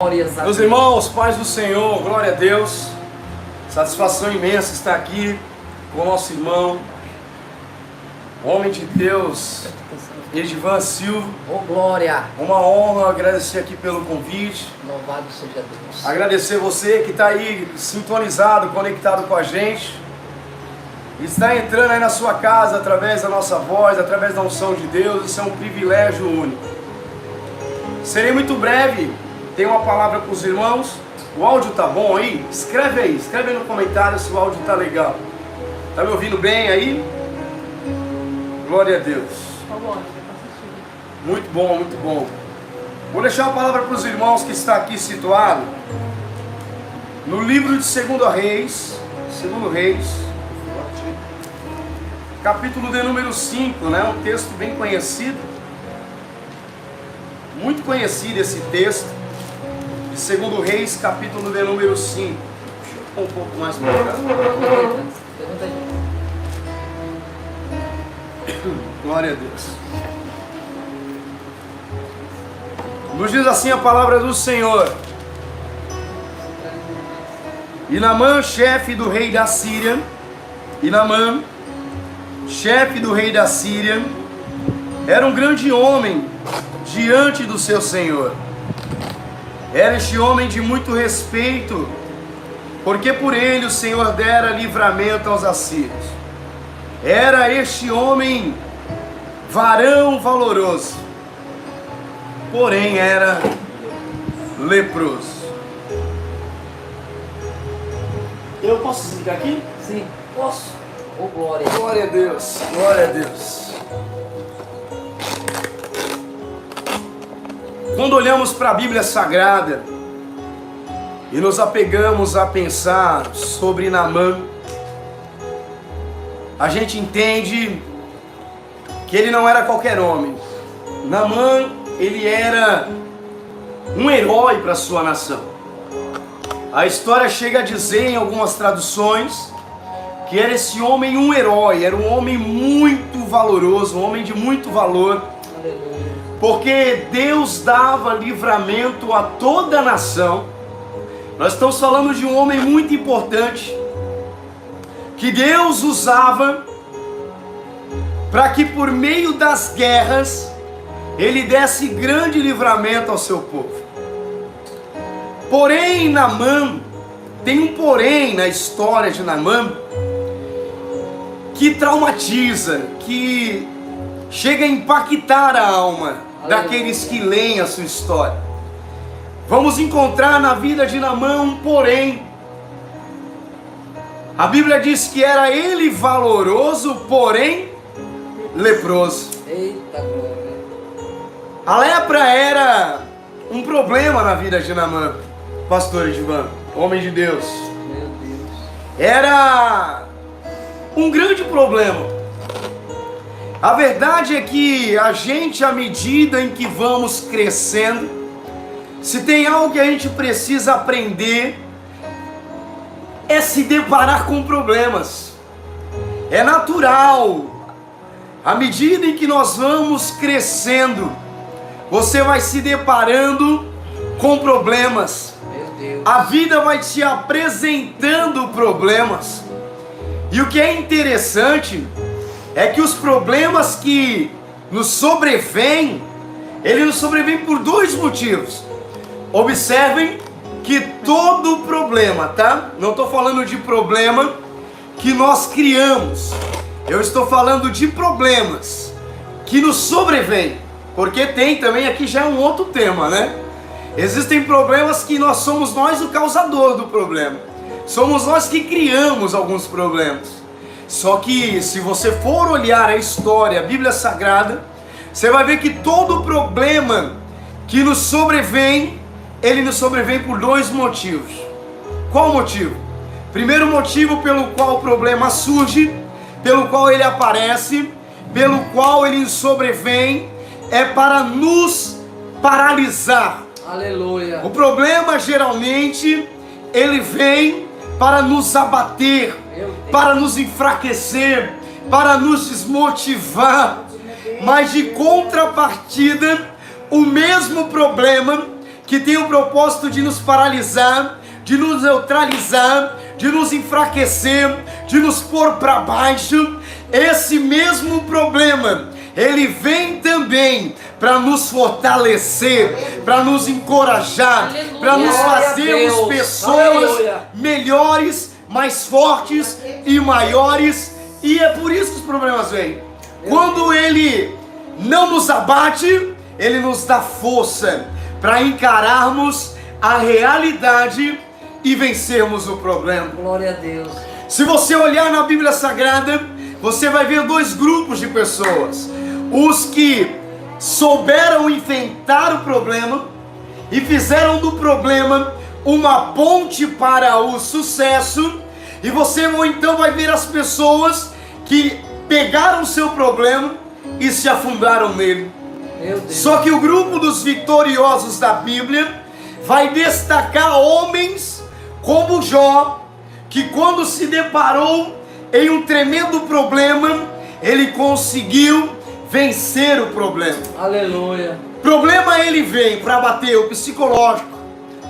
Meus irmãos, paz do Senhor, glória a Deus. Satisfação imensa estar aqui com o nosso irmão, homem de Deus, Edivan Silva. Oh, glória! Uma honra, agradecer aqui pelo convite. Louvado seja Deus. Agradecer você que está aí sintonizado, conectado com a gente. Está entrando aí na sua casa através da nossa voz, através da unção de Deus. Isso é um privilégio único. Serei muito breve. Tem uma palavra para os irmãos. O áudio tá bom aí? Escreve aí no comentário se o áudio tá legal. Tá me ouvindo bem aí? Glória a Deus. Muito bom, muito bom. Vou deixar uma palavra para os irmãos que está aqui situado no livro de 2 Reis, capítulo de número 5, né? Um texto bem conhecido. Muito conhecido esse texto. De 2 Reis, capítulo de número 5. Deixa eu pôr um pouco mais para cá. Glória a Deus. Nos diz assim a palavra do Senhor. E Naamã, chefe do rei da Síria, era um grande homem diante do seu senhor. Era este homem de muito respeito, porque por ele o Senhor dera livramento aos assírios. Era este homem varão valoroso, porém era leproso. Eu posso explicar aqui? Sim, posso. Oh, glória! Glória a Deus, glória a Deus. Quando olhamos para a Bíblia Sagrada e nos apegamos a pensar sobre Naamã, a gente entende que ele não era qualquer homem. Naamã, ele era um herói para a sua nação. A história chega a dizer em algumas traduções que era esse homem um herói, era um homem muito valoroso, um homem de muito valor. Aleluia. Porque Deus dava livramento a toda a nação. Nós estamos falando de um homem muito importante, que Deus usava para que por meio das guerras, Ele desse grande livramento ao seu povo. Porém, Naamã, tem um porém na história de Naamã, que traumatiza, que chega a impactar a alma daqueles que leem a sua história. Vamos encontrar na vida de Naamã um porém. A Bíblia diz que era ele valoroso, porém leproso. Eita glória! A lepra era um problema na vida de Naamã, pastor Edivan, homem de Deus. Meu Deus! Era um grande problema. A verdade é que a gente, à medida em que vamos crescendo, se tem algo que a gente precisa aprender, é se deparar com problemas. É natural. À medida em que nós vamos crescendo, você vai se deparando com problemas. Meu Deus! A vida vai te apresentando problemas. E o que é interessante é que os problemas que nos sobrevêm, ele nos sobrevém por dois motivos. Observem que todo problema, tá? Não estou falando de problema que nós criamos. Eu estou falando de problemas que nos sobrevêm. Porque tem também, aqui já é um outro tema, né? Existem problemas que somos nós o causador do problema. Somos nós que criamos alguns problemas. Só que se você for olhar a história, a Bíblia Sagrada, você vai ver que todo problema que nos sobrevém, ele nos sobrevém por dois motivos. Qual o motivo? Primeiro motivo pelo qual o problema surge, pelo qual ele aparece, pelo qual ele nos sobrevém, é para nos paralisar. Aleluia! O problema geralmente, ele vem para nos abater, para nos enfraquecer, para nos desmotivar. Mas de contrapartida, o mesmo problema que tem o propósito de nos paralisar, de nos neutralizar, de nos enfraquecer, de nos pôr para baixo. Esse mesmo problema, ele vem também para nos fortalecer, para nos encorajar, para nos fazermos pessoas melhores, mais fortes e maiores. E é por isso que os problemas vêm. Quando ele não nos abate, ele nos dá força para encararmos a realidade e vencermos o problema. Glória a Deus. Se você olhar na Bíblia Sagrada, você vai ver dois grupos de pessoas: os que souberam enfrentar o problema e fizeram do problema uma ponte para o sucesso, e você então vai ver as pessoas que pegaram o seu problema e se afundaram nele. Meu Deus. Só que o grupo dos vitoriosos da Bíblia vai destacar homens como Jó, que quando se deparou em um tremendo problema, ele conseguiu vencer o problema. Aleluia. Problema ele vem para bater o psicológico,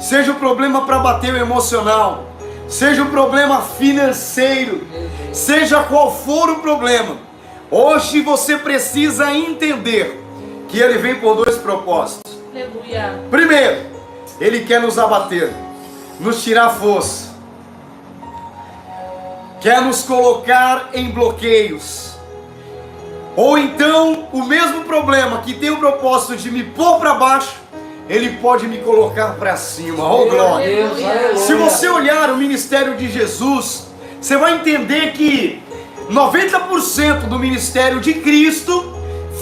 seja o problema para bater o emocional, seja o problema financeiro, seja qual for o problema. Hoje você precisa entender que ele vem por dois propósitos. Aleluia. Primeiro, ele quer nos abater, nos tirar força, quer nos colocar em bloqueios. Ou então, o mesmo problema que tem o propósito de me pôr para baixo, ele pode me colocar para cima. Oh glória! Deus, aleluia. Se você olhar o ministério de Jesus, você vai entender que 90% do ministério de Cristo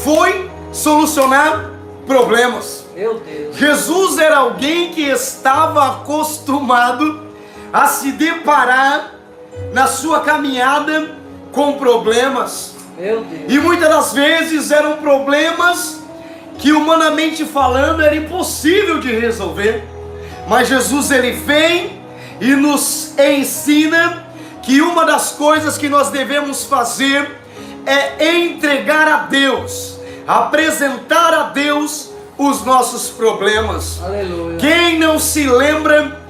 foi solucionar problemas. Meu Deus. Jesus era alguém que estava acostumado a se deparar na sua caminhada com problemas. Meu Deus. E muitas das vezes eram problemas que, humanamente falando, era impossível de resolver. Mas Jesus, ele vem e nos ensina que uma das coisas que nós devemos fazer é entregar a Deus, apresentar a Deus os nossos problemas. Aleluia. Quem não se lembra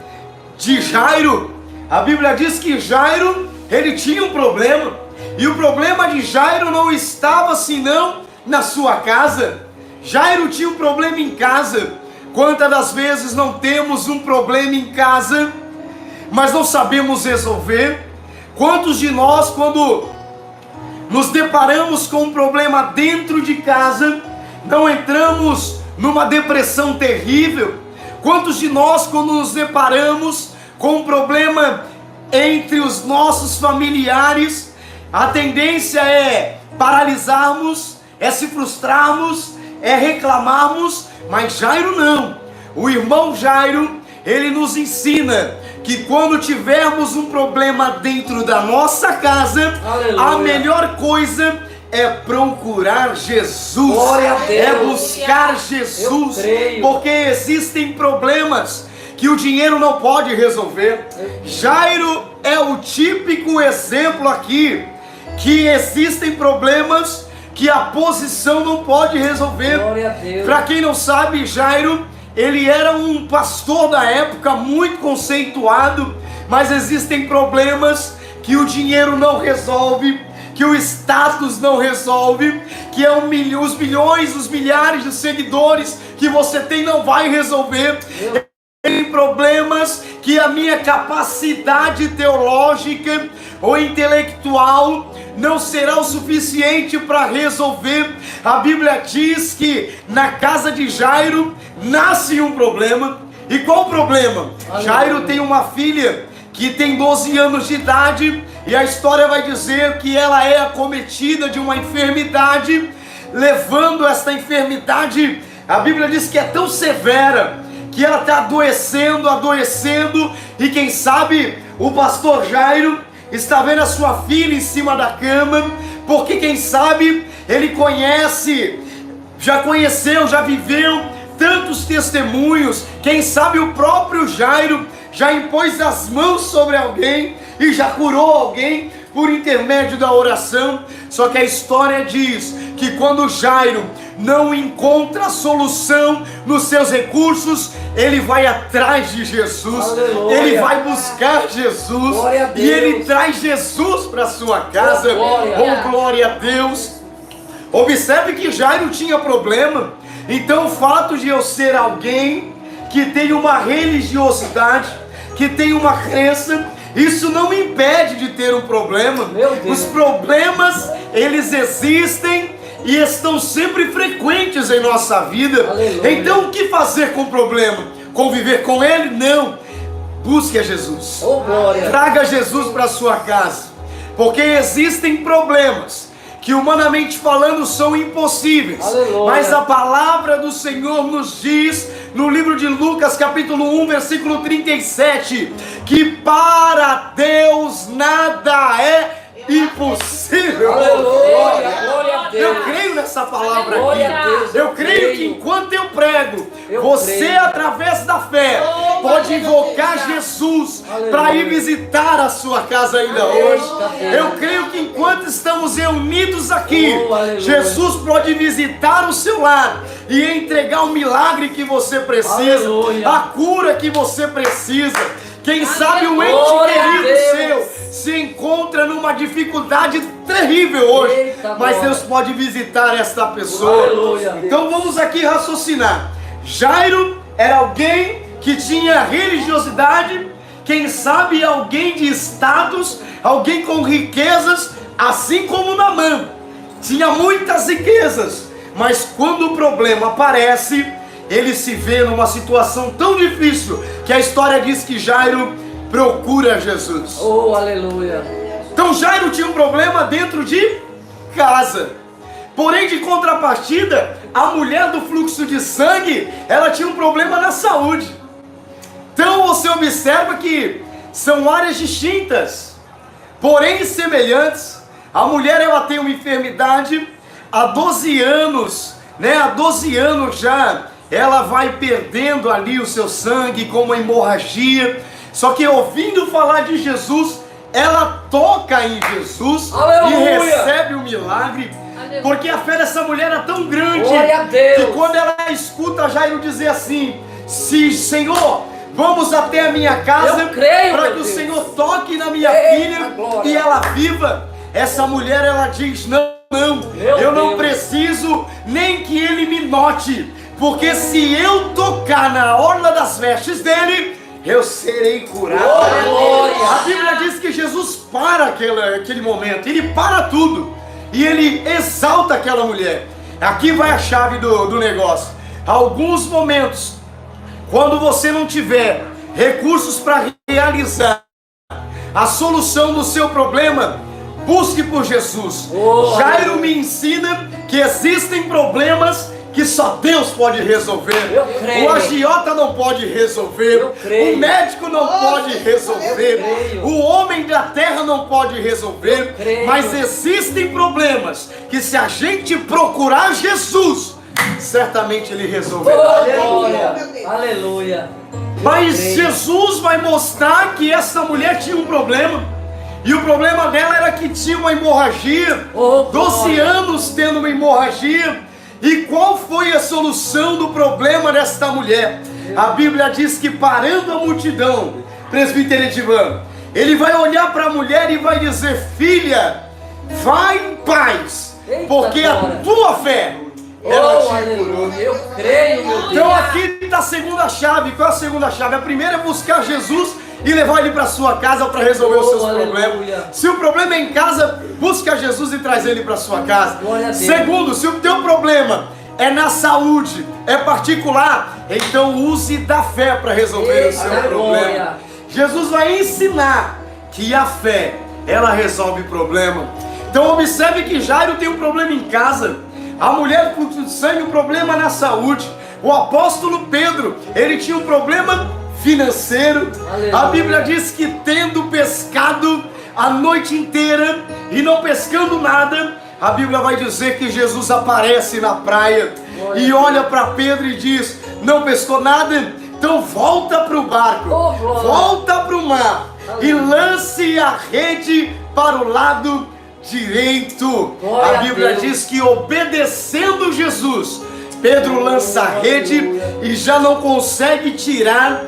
de Jairo? A Bíblia diz que Jairo, ele tinha um problema, e o problema de Jairo não estava senão na sua casa. Jairo tinha um problema em casa. Quantas das vezes não temos um problema em casa, mas não sabemos resolver? Quantos de nós, quando nos deparamos com um problema dentro de casa, não entramos numa depressão terrível? Quantos de nós, quando nos deparamos com um problema entre os nossos familiares, a tendência é paralisarmos, é se frustrarmos, é reclamarmos? Mas Jairo não. O irmão Jairo, ele nos ensina que quando tivermos um problema dentro da nossa casa, Aleluia. a melhor coisa é procurar Jesus, Glória a Deus. é buscar Eu Jesus, creio. porque existem problemas que o dinheiro não pode resolver. Jairo é o típico exemplo aqui, que existem problemas que a posição não pode resolver. Glória a Deus. Para quem não sabe, Jairo, ele era um pastor da época muito conceituado, mas existem problemas que o dinheiro não resolve, que o status não resolve, que é os milhões, os milhares de seguidores que você tem não vai resolver. Tem problemas que a minha capacidade teológica ou intelectual não será o suficiente para resolver. A Bíblia diz que na casa de Jairo nasce um problema. E qual o problema? Aleluia. Jairo tem uma filha que tem 12 anos de idade, e a história vai dizer que ela é acometida de uma enfermidade, levando esta enfermidade, a Bíblia diz que é tão severa, que ela está adoecendo, e quem sabe o pastor Jairo está vendo a sua filha em cima da cama, porque quem sabe ele conhece, já conheceu, já viveu tantos testemunhos. Quem sabe o próprio Jairo já impôs as mãos sobre alguém e já curou alguém por intermédio da oração. Só que a história diz que quando Jairo não encontra solução nos seus recursos, ele vai atrás de Jesus. Aleluia. Ele vai buscar Jesus. Glória a E ele Deus. traz Jesus para sua casa. Glória. Glória a Deus. Observe que Jairo tinha problema. Então o fato de eu ser alguém que tem uma religiosidade, que tem uma crença, isso não me impede de ter um problema. Meu Deus. Os problemas, eles existem e estão sempre frequentes em nossa vida. Aleluia. Então o que fazer com o problema? Conviver com ele? Não. Busque a Jesus. Oh, glória. Traga Jesus para sua casa. Porque existem problemas que humanamente falando são impossíveis. Aleluia. Mas a palavra do Senhor nos diz no livro de Lucas capítulo 1 versículo 37 que para Deus nada é impossível. Aleluia. Glória a Deus. Eu creio nessa palavra Glória a aqui. Deus. Eu creio que enquanto eu prego, Eu você creio. através da fé pode invocar Jesus Aleluia. para ir visitar a sua casa ainda hoje. Deus. Eu creio que enquanto estamos reunidos aqui, Oh, aleluia. Jesus pode visitar o seu lar e entregar o milagre que você precisa, Aleluia. a cura que você precisa. Quem sabe o ente Glória a querido Deus. seu se encontra numa dificuldade terrível hoje, Eita, mas glória. Deus pode visitar esta pessoa. Aleluia. Então vamos aqui raciocinar. Jairo era alguém que tinha religiosidade, quem sabe alguém de status, alguém com riquezas, assim como Naamã. Tinha muitas riquezas, mas quando o problema aparece, ele se vê numa situação tão difícil que a história diz que Jairo procura Jesus. Oh, aleluia. Então Jairo tinha um problema dentro de casa. Porém, de contrapartida, a mulher do fluxo de sangue, ela tinha um problema na saúde. Então você observa que são áreas distintas, porém semelhantes. A mulher, ela tem uma enfermidade há 12 anos, né? Há 12 anos já ela vai perdendo ali o seu sangue com uma hemorragia. Só que ouvindo falar de Jesus, ela toca em Jesus. Aleluia. E recebe o milagre. Porque a fé dessa mulher era tão grande Glória a Deus. que quando ela escuta Jairo dizer assim: se Senhor, vamos até a minha casa Eu creio, para meu que o Deus. Senhor toque na minha Eita, filha glória. e ela viva. Essa mulher, ela diz: não, Meu eu não Deus. preciso nem que ele me note, porque se eu tocar na orla das vestes dele, eu serei curado. Glória. A Bíblia diz que Jesus para aquele momento, ele para tudo e ele exalta aquela mulher. Aqui vai a chave do negócio. Alguns momentos, quando você não tiver recursos para realizar a solução do seu problema, busque por Jesus. Oh, Jairo aleluia. me ensina que existem problemas que só Deus pode resolver. Eu creio. O agiota não pode resolver. Eu creio. O médico não pode resolver. Eu creio. O homem da terra não pode resolver. Eu creio. Mas existem problemas que, se a gente procurar Jesus, certamente ele Oh, resolverá. glória. Aleluia. Mas creio. Jesus vai mostrar que essa mulher tinha um problema. E o problema dela era que tinha uma hemorragia. Oh, 12 glória. anos tendo uma hemorragia. E qual foi a solução do problema desta mulher? A Bíblia diz que, parando a multidão, presbítero Edivan, ele vai olhar para a mulher e vai dizer: filha, vai em paz, Eita, porque a glória. tua fé, ela Oh, te curou. aleluia. Eu creio, meu Deus. Então aqui está a segunda chave. Qual é a segunda chave? A primeira é buscar Jesus e levar ele para sua casa para resolver os seus aleluia. problemas. Se o problema é em casa, busca Jesus e traz ele para sua casa. Glória a Deus. Segundo, se o teu problema é na saúde, é particular, então use da fé para resolver o Eita, seu glória. problema. Jesus vai ensinar que a fé, ela resolve problema. Então observe que Jairo tem um problema em casa. A mulher com sangue, um problema na saúde. O apóstolo Pedro, ele tinha um problema financeiro. Aleluia. A Bíblia diz que, tendo pescado a noite inteira e não pescando nada, a Bíblia vai dizer que Jesus aparece na praia Glória e a olha para Pedro e diz: não pescou nada? Então volta para o barco, Oh, glória. volta para o mar e Aleluia. lance a rede para o lado direito. Glória A Bíblia a Deus. diz que obedecendo Jesus, Pedro lança a rede Aleluia. e já não consegue tirar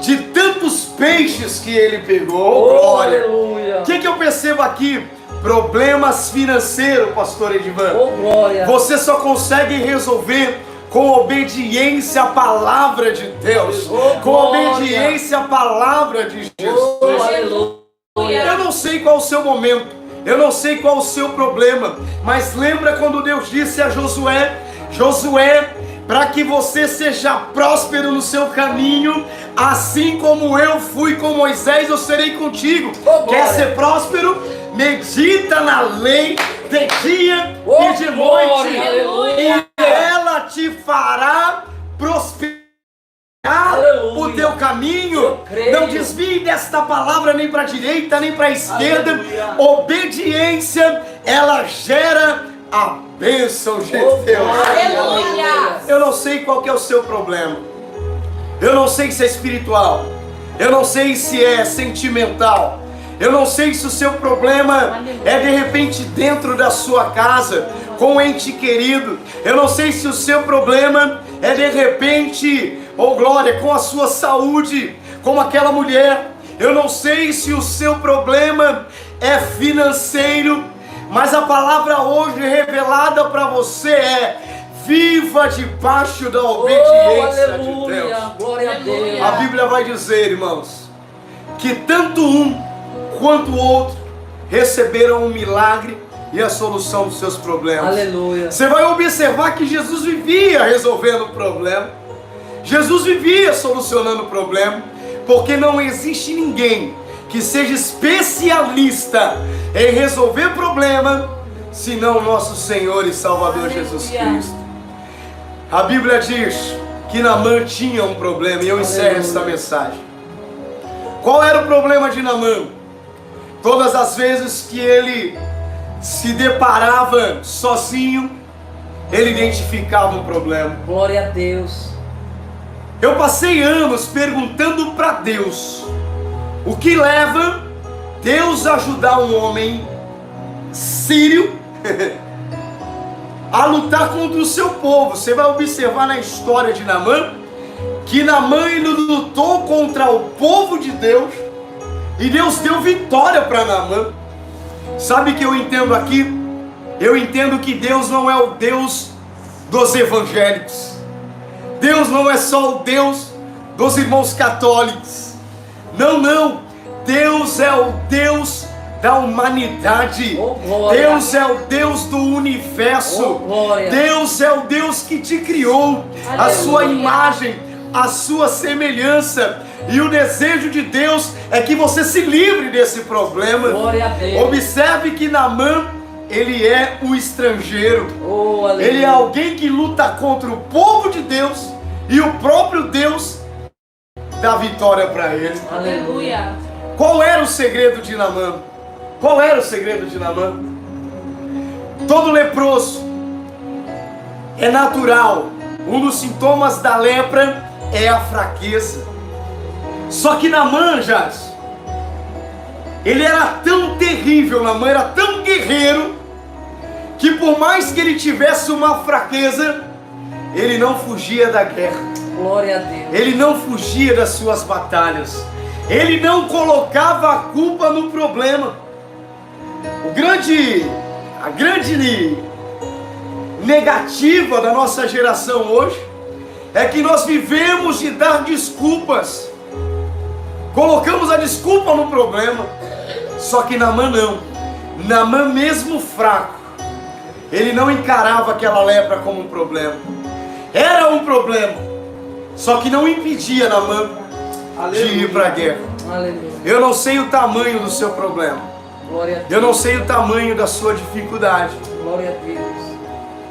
de tantos peixes que ele pegou. Oh, Glória! aleluia. O que eu percebo aqui? Problemas financeiros, pastor Edivan. Oh, glória. Você só consegue resolver com obediência à palavra de Deus, Oh, com glória. obediência à palavra de Jesus. Oh, aleluia. Eu não sei qual o seu momento, eu não sei qual o seu problema, mas lembra quando Deus disse a Josué: Josué, para que você seja próspero no seu caminho, assim como eu fui com Moisés, eu serei contigo. Oh, quer glória. ser próspero? Medita na lei de dia Oh, e de glória. noite, Aleluia. e ela te fará prosperar Aleluia. o teu caminho. Eu creio. Não desvie desta palavra nem para a direita nem para a esquerda. Aleluia. Obediência, ela gera a bênção de Oh, Deus. glória. Aleluia. Eu não sei qual que é o seu problema. Eu não sei se é espiritual. Eu não sei se é sentimental. Eu não sei se o seu problema é de repente dentro da sua casa, com um ente querido. Eu não sei se o seu problema é de repente, oh glória, com a sua saúde, como aquela mulher. Eu não sei se o seu problema é financeiro, mas a palavra hoje revelada para você é: viva debaixo da Oh, obediência de Deus. aleluia. Glória a Deus. A Bíblia vai dizer, irmãos, que tanto um quanto o outro receberam um milagre e a solução dos seus problemas. Aleluia. Você vai observar que Jesus vivia resolvendo o problema. Jesus vivia solucionando o problema, porque não existe ninguém que seja especialista em resolver problema, senão o nosso Senhor e Salvador Jesus Cristo. A Bíblia diz que Naamã tinha um problema, e eu encerro esta mensagem. Qual era o problema de Naamã? Todas as vezes que ele se deparava sozinho, ele identificava um problema. Glória a Deus. Eu passei anos perguntando para Deus o que leva Deus a ajudar um homem sírio a lutar contra o seu povo. Você vai observar na história de Naamã que Naamã ele lutou contra o povo de Deus e Deus deu vitória para Naamã. Sabe o que eu entendo aqui? Eu entendo que Deus não é o Deus dos evangélicos. Deus não é só o Deus dos irmãos católicos. Não, não. Deus é o Deus da humanidade. Oh, glória. Deus é o Deus do universo. Oh, glória. Deus é o Deus que te criou, a sua imagem, a sua semelhança. E o desejo de Deus é que você se livre desse problema. Glória a Deus. Observe que Naamã, ele é um estrangeiro. Oh, aleluia. Ele é alguém que luta contra o povo de Deus e o próprio Deus dá vitória para ele. Aleluia. Qual era o segredo de Naamã? Qual era o segredo de Naamã? Todo leproso é natural. Um dos sintomas da lepra é a fraqueza. Só que Naamã, ele era tão terrível, Naamã era tão guerreiro, que por mais que ele tivesse uma fraqueza, ele não fugia da guerra. Glória a Deus. Ele não fugia das suas batalhas. Ele não colocava a culpa no problema. A grande negativa da nossa geração hoje é que nós vivemos de dar desculpas. Colocamos a desculpa no problema. Só que Naamã não. Naamã, mesmo fraco, ele não encarava aquela lepra como um problema. Era um problema, só que não impedia Naamã de ir para a guerra. Aleluia. Eu não sei o tamanho do seu problema. Glória a Deus. Eu não sei o tamanho da sua dificuldade. Glória a Deus.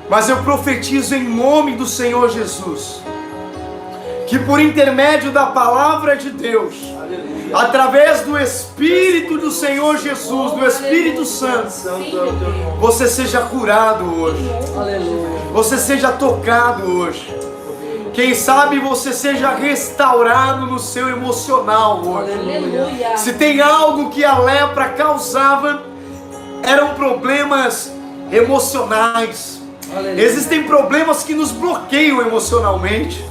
Mas eu profetizo em nome do Senhor Jesus, que por intermédio da palavra de Deus, através do Espírito do Senhor Jesus, do Espírito Santo, você seja curado hoje. Aleluia. Você seja tocado hoje. Quem sabe você seja restaurado no seu emocional hoje. Aleluia. Se tem algo que a lepra causava, eram problemas emocionais. Aleluia. Existem problemas que nos bloqueiam emocionalmente.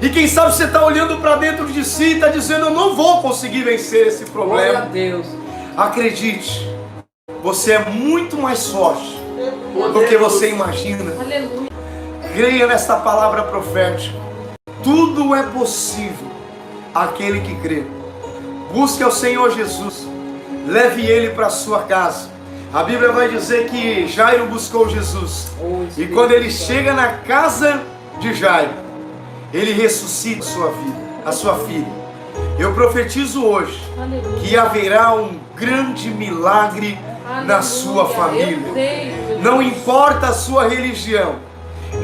E quem sabe você está olhando para dentro de si e está dizendo: eu não vou conseguir vencer esse Glória a problema. Deus. Acredite, você é muito mais forte do que você imagina. Aleluia. Creia nesta palavra profética. Tudo é possível àquele que crê. Busque ao Senhor Jesus. Leve Ele para a sua casa. A Bíblia vai dizer que Jairo buscou Jesus. E quando ele chega na casa de Jairo, ele ressuscita a sua filha. Eu profetizo hoje que haverá um grande milagre na sua família. Não importa a sua religião,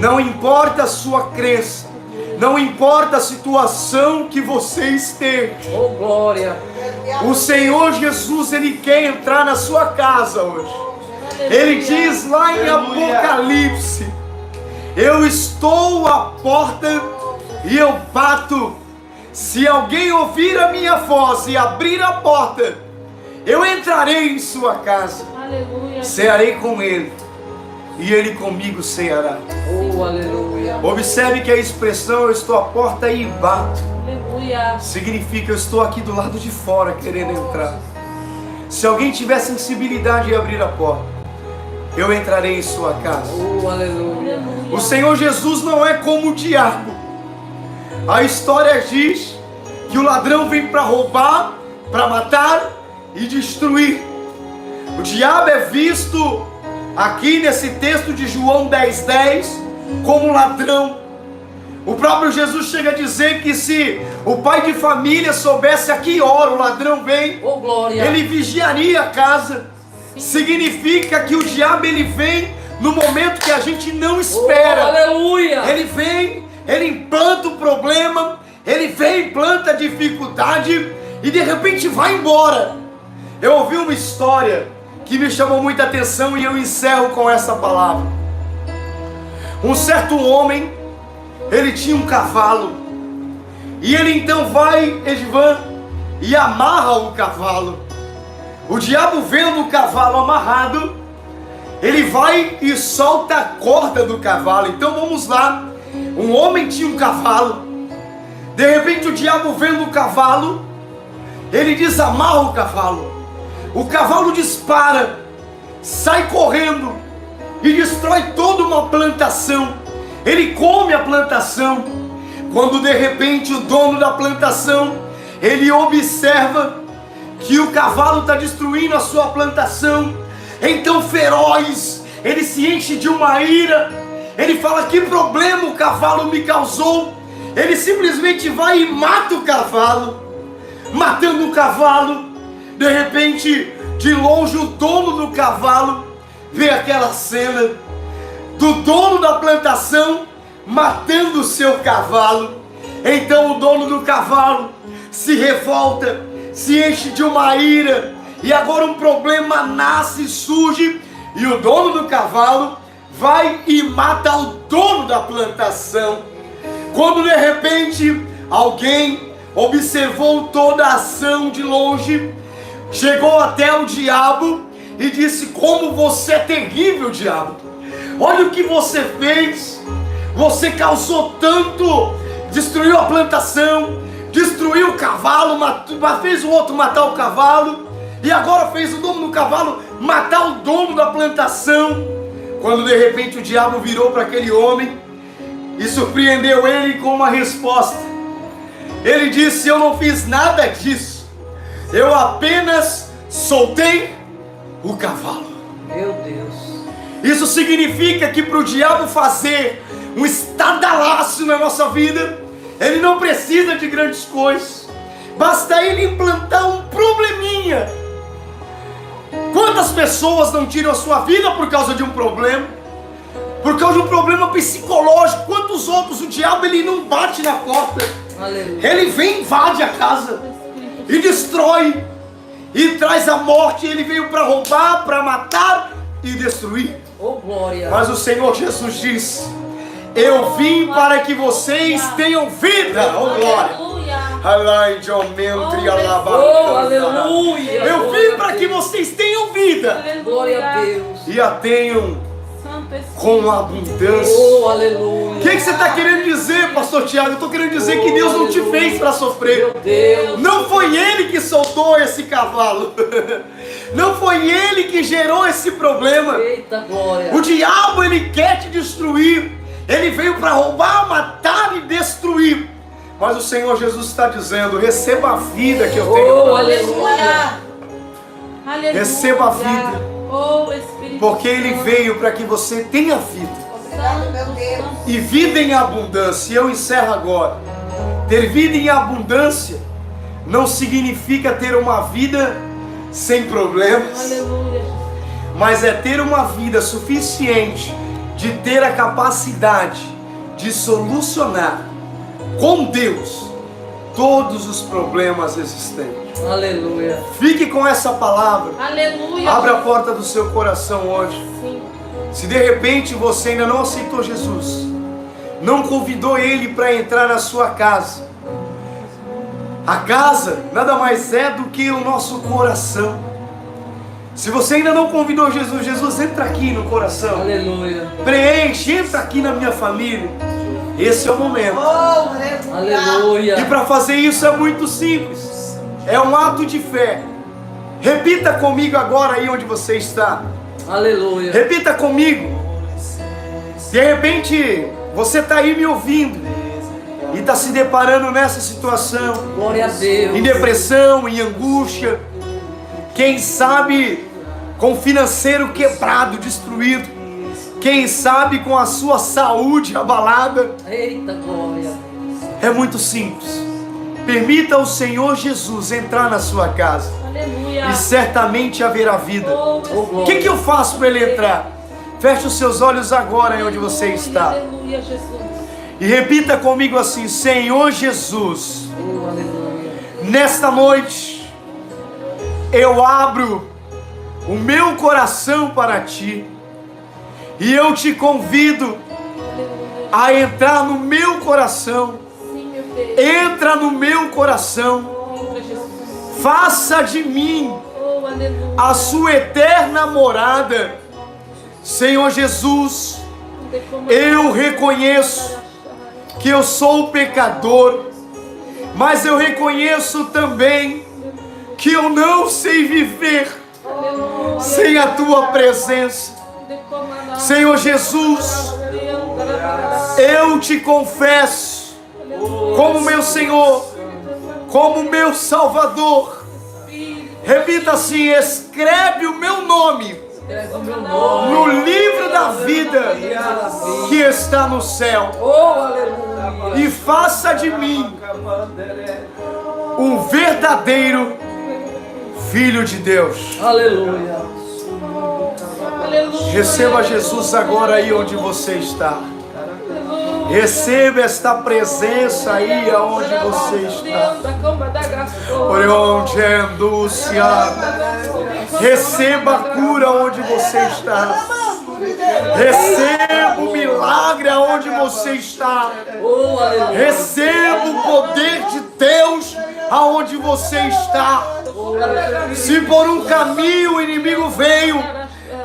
não importa a sua crença, não importa a situação que você esteja. Oh, glória. O Senhor Jesus, Ele quer entrar na sua casa hoje. Ele diz lá em Apocalipse: eu estou à porta e eu bato. Se alguém ouvir a minha voz e abrir a porta, eu entrarei em sua casa. Aleluia. Cearei com Ele e Ele comigo ceará. Oh, aleluia. Observe que a expressão "eu estou à porta e bato" Aleluia. significa eu estou aqui do lado de fora querendo entrar. Se alguém tiver sensibilidade de abrir a porta, eu entrarei em sua casa. Oh, aleluia. O Senhor Jesus não é como o diabo. A história diz que o ladrão vem para roubar, para matar e destruir. O diabo é visto aqui nesse texto de João 10:10 como ladrão. O próprio Jesus chega a dizer que se o pai de família soubesse a que hora o ladrão vem, Oh, glória. ele vigiaria a casa. Significa que o diabo ele vem no momento que a gente não Oh, espera. aleluia. Ele vem, ele implanta o problema, ele vem, implanta a dificuldade e de repente vai embora. Eu ouvi uma história que me chamou muita atenção e eu encerro com essa palavra. Um certo homem, ele tinha um cavalo e ele então vai, Edvan, e amarra o cavalo. O diabo vendo o cavalo amarrado, ele vai e solta a corda do cavalo. Então vamos lá. Um homem tinha um cavalo. De repente o diabo vendo o cavalo, ele desamarra o cavalo. O cavalo dispara, sai correndo e destrói toda uma plantação. Ele come a plantação. Quando de repente o dono da plantação, ele observa que o cavalo está destruindo a sua plantação, então feroz, ele se enche de uma ira. Ele fala: que problema o cavalo me causou? Ele simplesmente vai e mata o cavalo. Matando o cavalo, de repente, de longe o dono do cavalo vê aquela cena do dono da plantação matando o seu cavalo. Então o dono do cavalo se revolta, se enche de uma ira, e agora um problema nasce, surge, e o dono do cavalo vai e mata o dono da plantação. Quando de repente alguém observou toda a ação de longe, chegou até o diabo e disse: como você é terrível, diabo, olha o que você fez, você causou tanto, destruiu a plantação, destruiu o cavalo, fez o outro matar o cavalo, e agora fez o dono do cavalo matar o dono da plantação. Quando de repente o diabo virou para aquele homem e surpreendeu ele com uma resposta. Ele disse: eu não fiz nada disso, eu apenas soltei o cavalo. Meu Deus. Isso significa que para o diabo fazer um estardalhaço na nossa vida, ele não precisa de grandes coisas, basta ele implantar um probleminha. Quantas pessoas não tiram a sua vida por causa de um problema? Por causa de um problema psicológico. Quantos outros o diabo ele não bate na porta? Aleluia. Ele vem, invade a casa e destrói e traz a morte. Ele veio para roubar, para matar e destruir. Oh, glória. Mas o Senhor Jesus diz: eu vim para que vocês tenham vida. Oh, glória. Aleluia. Oh, aleluia. Eu vim para que vocês tenham vida Glória a Deus. e a tenham Santo Espírito. com abundância. Oh, aleluia. O que você está querendo dizer, pastor Tiago? Eu estou querendo dizer que Deus não te fez para sofrer. Meu Deus. Não foi Ele que soltou esse cavalo. Não foi Ele que gerou esse problema. Eita glória. O diabo, ele quer te destruir. Ele veio para roubar, matar e destruir. Mas o Senhor Jesus está dizendo: receba a vida que eu tenho Oh, para você. Aleluia. Aleluia. Receba a vida. Oh, Espírito Porque Ele Santo. veio para que você tenha vida. Santo, meu Deus. E vida em abundância. E eu encerro agora. Ter vida em abundância não significa ter uma vida sem problemas, Aleluia. mas é ter uma vida suficiente de ter a capacidade de solucionar com Deus todos os problemas existentes. Aleluia. Fique com essa palavra. Aleluia. Abra a porta do seu coração hoje. Sim. Se de repente você ainda não aceitou Jesus, não convidou Ele para entrar na sua casa. A casa nada mais é do que o nosso coração. Se você ainda não convidou Jesus, Jesus, entra aqui no coração. Aleluia. Preenche, entra aqui na minha família. Esse é o momento. Aleluia. E para fazer isso é muito simples. É um ato de fé. Repita comigo agora aí onde você está. Aleluia. Repita comigo. De repente, você está aí me ouvindo e está se deparando nessa situação, Glória a Deus. em depressão, em angústia, quem sabe com o financeiro quebrado, destruído, quem sabe com a sua saúde abalada. Eita glória. É muito simples. Permita ao Senhor Jesus entrar na sua casa Aleluia. e certamente haverá vida. Oh, O que eu faço para ele entrar? Feche os seus olhos agora aí onde você está Aleluia, Jesus. e repita comigo assim: Senhor Jesus, Oh, aleluia. nesta noite eu abro o meu coração para Ti e eu te convido Aleluia. a entrar no meu coração. Sim, meu Deus. Entra no meu coração, Entra, Jesus. faça de mim Oh, aleluia. a sua eterna morada. Senhor Jesus, eu reconheço que eu sou pecador, mas eu reconheço também que eu não sei viver sem a Tua presença. Senhor Jesus, eu te confesso como meu Senhor, como meu Salvador. Repita assim: escreve o meu nome Escreve o meu nome. no livro da vida que está no céu Oh, aleluia. e faça de mim um verdadeiro Filho de Deus. Aleluia. Aleluia. Receba Jesus agora aí onde você está. Receba esta presença aí aonde você está. Receba a cura onde você está. Receba o milagre aonde você está. Oh, aleluia. Receba o poder de Deus aonde você está. Se por um caminho o inimigo veio,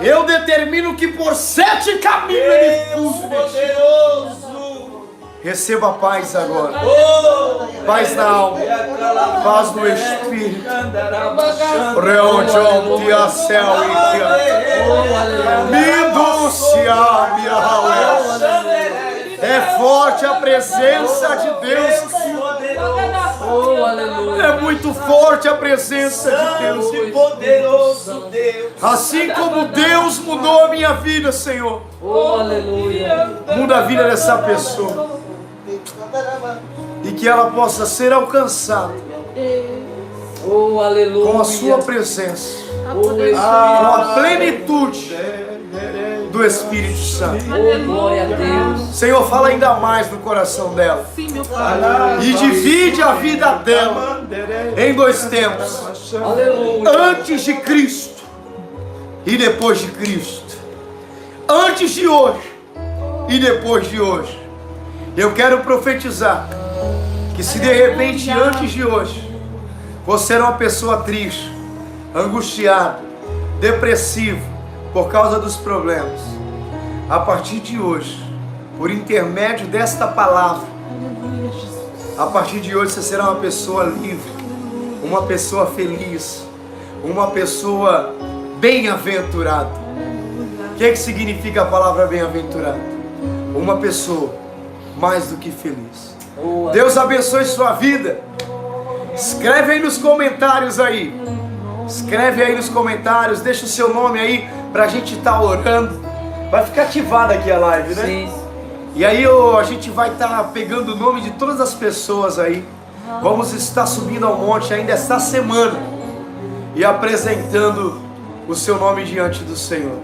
eu determino que por 7 caminhos ele fuja. Receba paz agora. Paz na alma. Paz no espírito. É forte a presença de Deus. Oh, aleluia. É muito forte a presença de Deus. Poderoso Deus. Assim como Deus mudou a minha vida, Senhor, Oh, aleluia. muda a vida dessa pessoa. E que ela possa ser alcançada Oh, aleluia. com a sua presença, Oh, Espírito. com a plenitude do Espírito Santo. Oh, glória a Deus. Senhor, fala ainda mais no coração dela. Sim, meu Pai. E divide a vida dela em 2 tempos. Aleluia. Antes de Cristo e depois de Cristo. Antes de hoje e depois de hoje. Eu quero profetizar Que se de repente, antes de hoje, você era uma pessoa triste, angustiada, depressiva, por causa dos problemas, a partir de hoje, por intermédio desta palavra, a partir de hoje você será uma pessoa livre, uma pessoa feliz, uma pessoa bem-aventurada. O que significa a palavra bem-aventurado? Uma pessoa mais do que feliz. Deus abençoe sua vida. Escreve aí nos comentários aí. Escreve aí nos comentários, deixa o seu nome aí pra gente estar orando. Vai ficar ativada aqui a live, né? Sim. E aí a gente vai estar pegando o nome de todas as pessoas aí. Vamos estar subindo ao monte ainda esta semana e apresentando o seu nome diante do Senhor.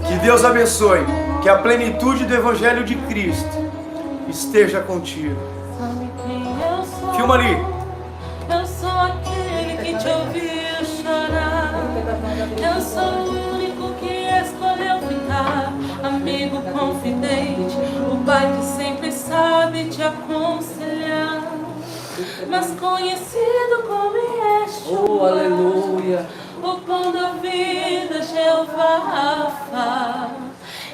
Que Deus abençoe, que a plenitude do Evangelho de Cristo esteja contigo. Filma ali. Eu sou aquele que te ouviu chorar. Eu sou o único que escolheu ficar. Amigo confidente, o pai que sempre sabe te aconselhar. Mas conhecido como este, Oh, aleluia. o pão da vida, Jeová Rafa.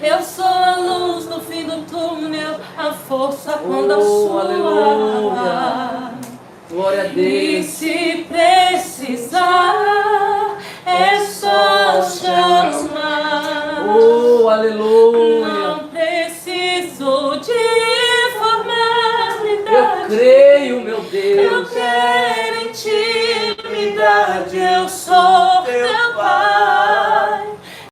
Eu sou a luz no fim do túnel, a força quando a sua. Aleluia. Glória a E Deus. se precisar, é só chamar. Oh, aleluia. Não preciso de Eu formalidade. creio, meu Eu Deus. quero